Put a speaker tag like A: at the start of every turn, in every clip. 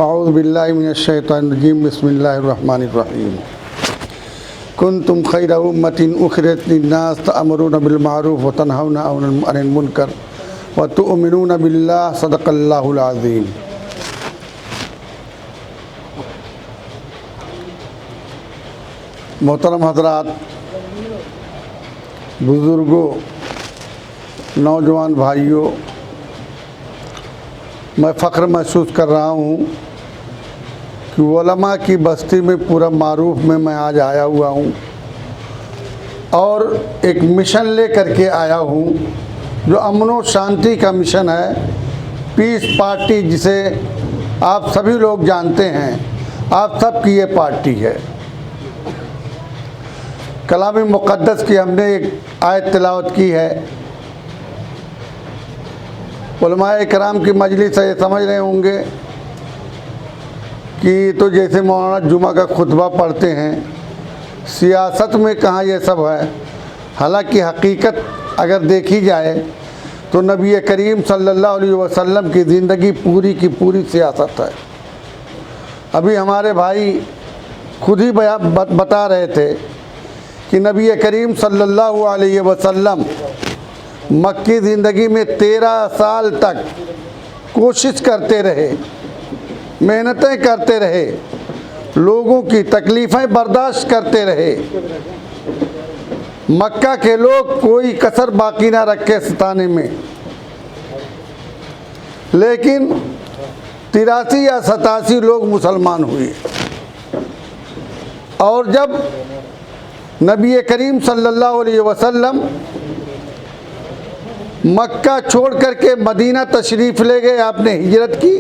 A: अऊज़ु बिल्लाहि मिनश्शैतानिर्रजीम बिस्मिल्लाहिर्रहमानिर्रहीम कुन्तुम खैरा उम्मतिन उखरिजत लिन्नास तअमुरूना बिल मारूफ व तनहौना अनिल मुनकर व तु'मिनूना बिल्लाह सदक़ल्लाहुल अज़ीम। मोहतरम हज़रात, बुज़ुर्गों, नौजवान भाइयों, मैं फ़ख्र महसूस कर रहा हूँ कि उलमा की बस्ती में पूरा मारूफ में मैं आज आया हुआ हूँ और एक मिशन ले करके आया हूँ जो अमन व शांति का मिशन है। पीस पार्टी जिसे आप सभी लोग जानते हैं, आप सब की ये पार्टी है। कलाम मुक़द्दस की हमने एक आयत तिलावत की है। उलमाए कराम की मजलिस से ये समझ रहे होंगे कि तो जैसे मौलाना जुमा का खुतबा पढ़ते हैं, सियासत में कहाँ ये सब है। हालांकि हकीकत अगर देखी जाए तो नबी करीम सल्लल्लाहु अलैहि वसल्लम की ज़िंदगी पूरी की पूरी सियासत है। अभी हमारे भाई खुद ही बता रहे थे कि नबी करीम सल्लल्लाहु अलैहि वसल्लम मक्की ज़िंदगी में 13 साल तक कोशिश करते रहे, मेहनतें करते रहे, लोगों की तकलीफ़ें बर्दाश्त करते रहे। मक्का के लोग कोई कसर बाकी ना रखे सताने में, लेकिन 83 या 87 लोग मुसलमान हुए। और जब नबी करीम सल्लल्लाहु अलैहि वसल्लम मक्का छोड़ करके मदीना तशरीफ़ ले गए, आपने हिजरत की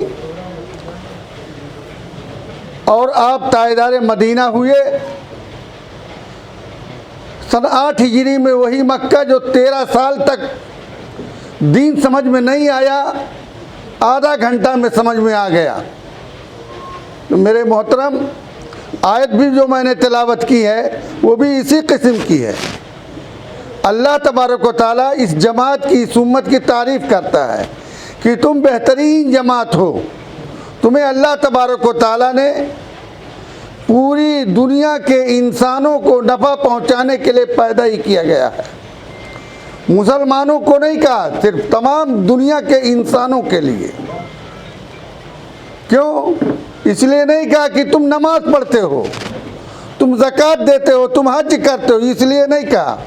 A: और आप तायेदार मदीना हुए। सन 8 हिजरी में वही मक्का जो 13 साल तक दीन समझ में नहीं आया, आधा घंटा में समझ में आ गया। तो मेरे मोहतरम, आयत भी जो मैंने तिलावत की है वो भी इसी किस्म की है। अल्लाह तबारक व तआला इस जमात की, इस उम्मत की तारीफ़ करता है कि तुम बेहतरीन जमात हो। तुम्हें अल्लाह तबारक व तआला ने पूरी दुनिया के इंसानों को नफ़ा पहुंचाने के लिए पैदा ही किया गया है। मुसलमानों को नहीं कहा, सिर्फ तमाम दुनिया के इंसानों के लिए। क्यों? इसलिए नहीं कहा कि तुम नमाज पढ़ते हो, तुम ज़कात देते हो, तुम हज करते हो, इसलिए नहीं कहा।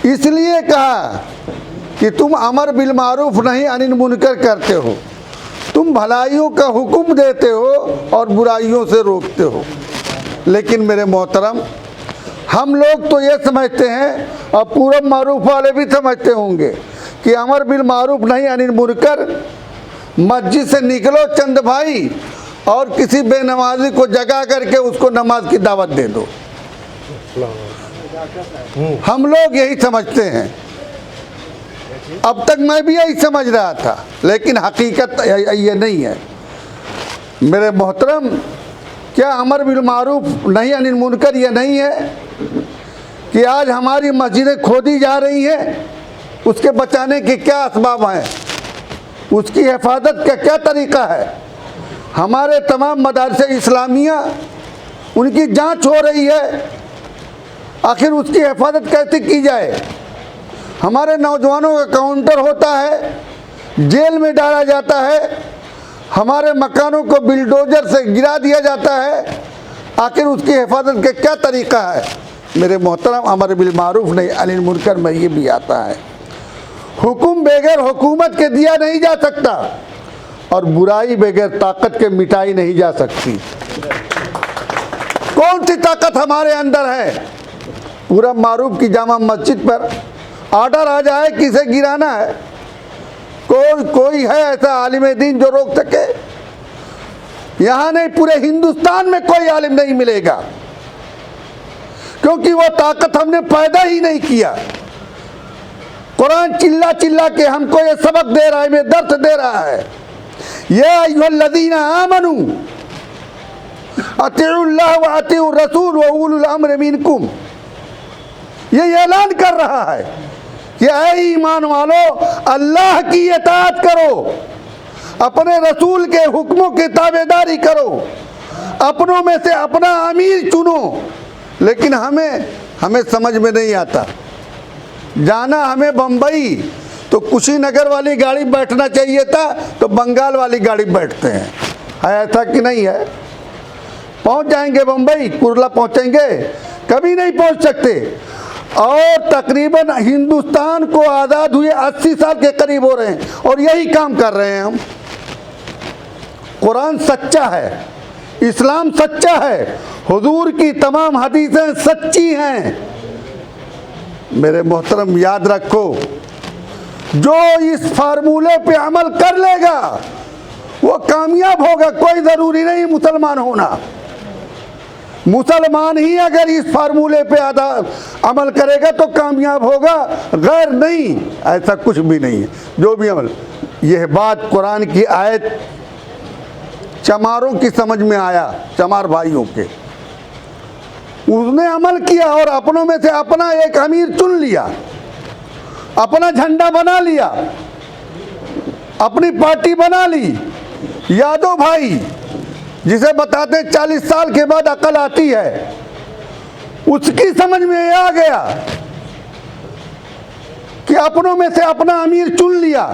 A: इसलिए कहा कि तुम अमर बिल मारूफ नहीं अनिल मुनकर करते हो, तुम भलाइयों का हुक्म देते हो और बुराइयों से रोकते हो। लेकिन मेरे मोहतरम, हम लोग तो ये समझते हैं और पूरा मारूफ वाले भी समझते होंगे कि अमर बिल मारूफ नहीं अनिल मुनकर, मस्जिद से निकलो चंद भाई और किसी बेनमाजी को जगा करके उसको नमाज की दावत दे दो। हम लोग यही समझते हैं। अब तक मैं भी यही समझ रहा था, लेकिन हकीकत ये नहीं है। मेरे मोहतरम, क्या अमर बिल मारूफ नहीं अनिल मुनकर ये नहीं है कि आज हमारी मस्जिदें खोदी जा रही हैं? उसके बचाने के क्या असबाब हैं? उसकी हिफाजत का क्या तरीक़ा है? हमारे तमाम मदारसे इस्लामिया, उनकी जांच हो रही है, आखिर उसकी हिफाजत कैसे की जाए? हमारे नौजवानों का काउंटर होता है, जेल में डाला जाता है, हमारे मकानों को बिल्डोजर से गिरा दिया जाता है, आखिर उसकी हिफाजत का क्या तरीक़ा है? मेरे मोहतरम, अमर बिल मारूफ नहीं अनिल मुनकर में ये भी आता है। हुक्म बगैर हुकूमत के दिया नहीं जा सकता और बुराई बगैर ताकत के मिटाई नहीं जा सकती। कौन सी ताकत हमारे अंदर है? पूरा मारूफ की जामा मस्जिद पर ऑर्डर आ जाए किसे गिराना है? कोई है ऐसा आलिम दीन जो रोक सके? यहाँ नहीं, पूरे हिंदुस्तान में कोई आलिम नहीं मिलेगा, क्योंकि वो ताकत हमने पैदा ही नहीं किया। कुरान चिल्ला चिल्ला के हमको ये सबक दे रहा है, हमें दर्द दे रहा है। या अय्युहल्लज़ीना आमनू अतीउल्लाह व अतीउर रसूल व उलुल अम्र मिनकुम, ये ऐलान कर रहा है कि ऐ ईमान वालो, अल्लाह की इताअत करो, अपने रसूल के हुक्मों की ताबेदारी करो, अपनों में से अपना अमीर चुनो। लेकिन हमें समझ में नहीं आता। जाना हमें बम्बई तो कुशीनगर वाली गाड़ी बैठना चाहिए था, तो बंगाल वाली गाड़ी बैठते हैं। है ऐसा कि नहीं है? पहुंच जाएंगे बम्बई, कुर्ला पहुंचेंगे? कभी नहीं पहुंच सकते। और तकरीबन हिंदुस्तान को आज़ाद हुए 80 साल के करीब हो रहे हैं और यही काम कर रहे हैं हम। कुरान सच्चा है, इस्लाम सच्चा है, हुजूर की तमाम हदीसें सच्ची हैं। मेरे मोहतरम याद रखो, जो इस फार्मूले पे अमल कर लेगा वो कामयाब होगा। कोई ज़रूरी नहीं मुसलमान होना। मुसलमान ही अगर इस फार्मूले पे अमल करेगा तो कामयाब होगा, गैर नहीं। ऐसा कुछ भी नहीं है। जो भी अमल, यह बात कुरान की आयत चमारों की समझ में आया, चमार भाइयों के, उसने अमल किया और अपनों में से अपना एक अमीर चुन लिया, अपना झंडा बना लिया, अपनी पार्टी बना ली। यादव भाई जिसे बताते 40 साल के बाद अकल आती है, उसकी समझ में आ गया कि अपनों में से अपना अमीर चुन लिया,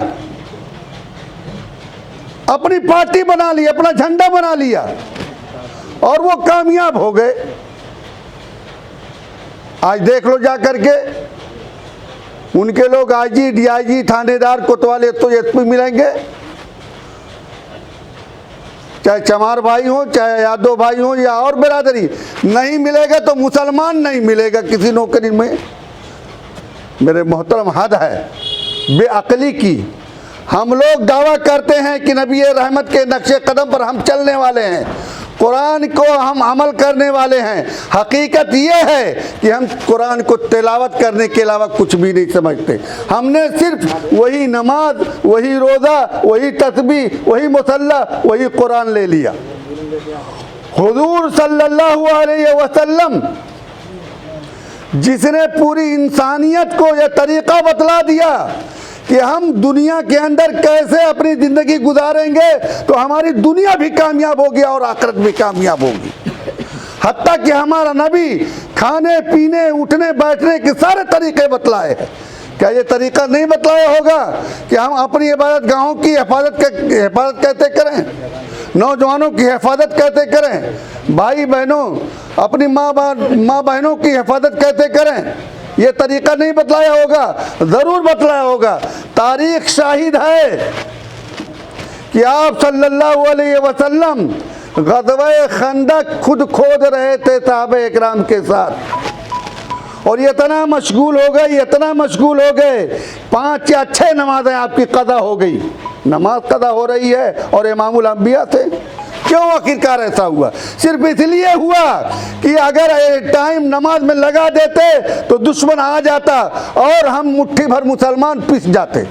A: अपनी पार्टी बना ली, अपना झंडा बना लिया और वो कामयाब हो गए। आज देख लो जा करके, उनके लोग आईजी, डीआईजी, थानेदार, कोतवाल, तो एसपी मिलेंगे, चाहे चमार भाई हो, चाहे यादव भाई हो या और बिरादरी। नहीं मिलेगा तो मुसलमान नहीं मिलेगा किसी नौकरी में। मेरे मोहतरम, हद है बेअक्ली की। हम लोग दावा करते हैं कि नबी रहमत के नक्शे कदम पर हम चलने वाले हैं, कुरान को हम अमल करने वाले हैं। हकीकत ये है कि हम कुरान को तिलावत करने के अलावा कुछ भी नहीं समझते। हमने सिर्फ वही नमाज, वही रोज़ा, वही तस्बीह, वही मुसल्ला, वही कुरान ले लिया। हुजूर सल्लल्लाहु अलैहि वसल्लम जिसने पूरी इंसानियत को यह तरीक़ा बतला दिया कि हम दुनिया के अंदर कैसे अपनी ज़िंदगी गुजारेंगे तो हमारी दुनिया भी कामयाब होगी और आखिरत भी कामयाब होगी। हत्ता कि हमारा नबी खाने पीने उठने बैठने के सारे तरीक़े बतलाए हैं। क्या ये तरीक़ा नहीं बतलाया होगा कि हम अपनी इबादत गाहों की हिफाजत कैसे करें, नौजवानों की हिफाजत कैसे करें, भाई बहनों अपनी माँ बहनों की हिफाजत कैसे करें? ये तरीक़ा नहीं बतलाया होगा, ज़रूर बतलाया होगा। तारीख़ शाहिद है कि आप सल्लल्लाहु अलैहि वसल्लम ग़ज़वे खंदक खुद खोद रहे थे सहाबा इकराम के साथ, और इतना मशगूल हो गए, इतना मशगूल हो गए, 5 या 6 नमाज़ें आपकी क़ज़ा हो गई। नमाज क़ज़ा हो रही है और इमामुल अंबिया थे। क्यों आखिरकार ऐसा हुआ? सिर्फ इसलिए हुआ कि अगर टाइम नमाज में लगा देते तो दुश्मन आ जाता और हम मुट्ठी भर मुसलमान पिस जाते।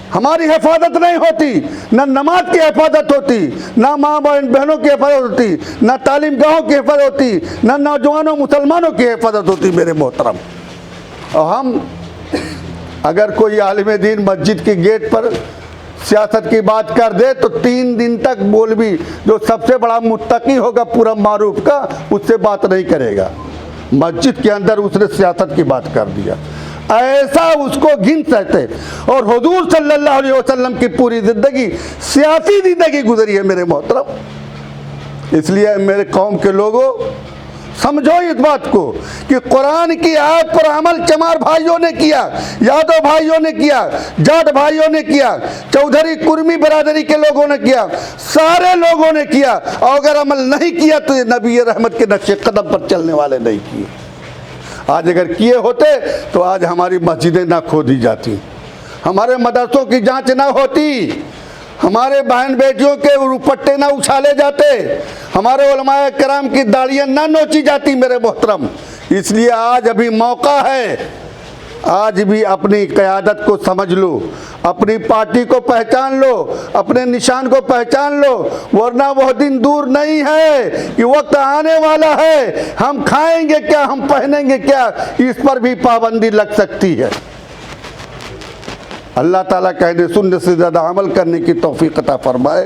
A: हमारी हिफाजत नहीं होती, न नमाज की हिफाजत होती, न माँ बहनों की हिफाजत होती, न तालीम गाहों की हिफाजत होती, न नौजवानों मुसलमानों की हिफाजत होती। मेरे मोहतरम, और हम अगर कोई आलिम दीन मस्जिद की गेट पर सियासत की बात कर दे तो 3 दिन तक मौलवी जो सबसे बड़ा मुत्तकी होगा पूरा मारूफ का, उससे बात नहीं करेगा। मस्जिद के अंदर उसने सियासत की बात कर दिया, ऐसा उसको घिन सकते। और हुजूर सल्लल्लाहु अलैहि वसल्लम की पूरी ज़िंदगी सियासी ज़िंदगी गुजरी है मेरे मोहतरम। इसलिए मेरे कौम के लोगों, समझो इस बात को कि कुरान की आयत पर अमल चमार भाइयों ने किया, यादव भाइयों ने किया, जाट भाइयों ने किया, चौधरी कुर्मी बरादरी के लोगों ने किया, सारे लोगों ने किया। और अगर अमल नहीं किया तो ये नबी रहमत के नक्शे कदम पर चलने वाले नहीं किए। आज अगर किए होते तो आज हमारी मस्जिदें ना खोदी जाती, हमारे मदरसों की जांच ना होती, हमारे बहन बेटियों के रुपट्टे ना उछाले जाते, हमारे उलमाए किराम की दाढ़ियाँ ना नोची जाती। मेरे मोहतरम, इसलिए आज अभी मौका है, आज भी अपनी क़यादत को समझ लो, अपनी पार्टी को पहचान लो, अपने निशान को पहचान लो, वरना वह दिन दूर नहीं है कि वक्त आने वाला है, हम खाएंगे क्या, हम पहनेंगे क्या, इस पर भी पाबंदी लग सकती है। अल्लाह ताला कहने सुनने से ज़्यादा अमल करने की तौफीक अता फरमाए।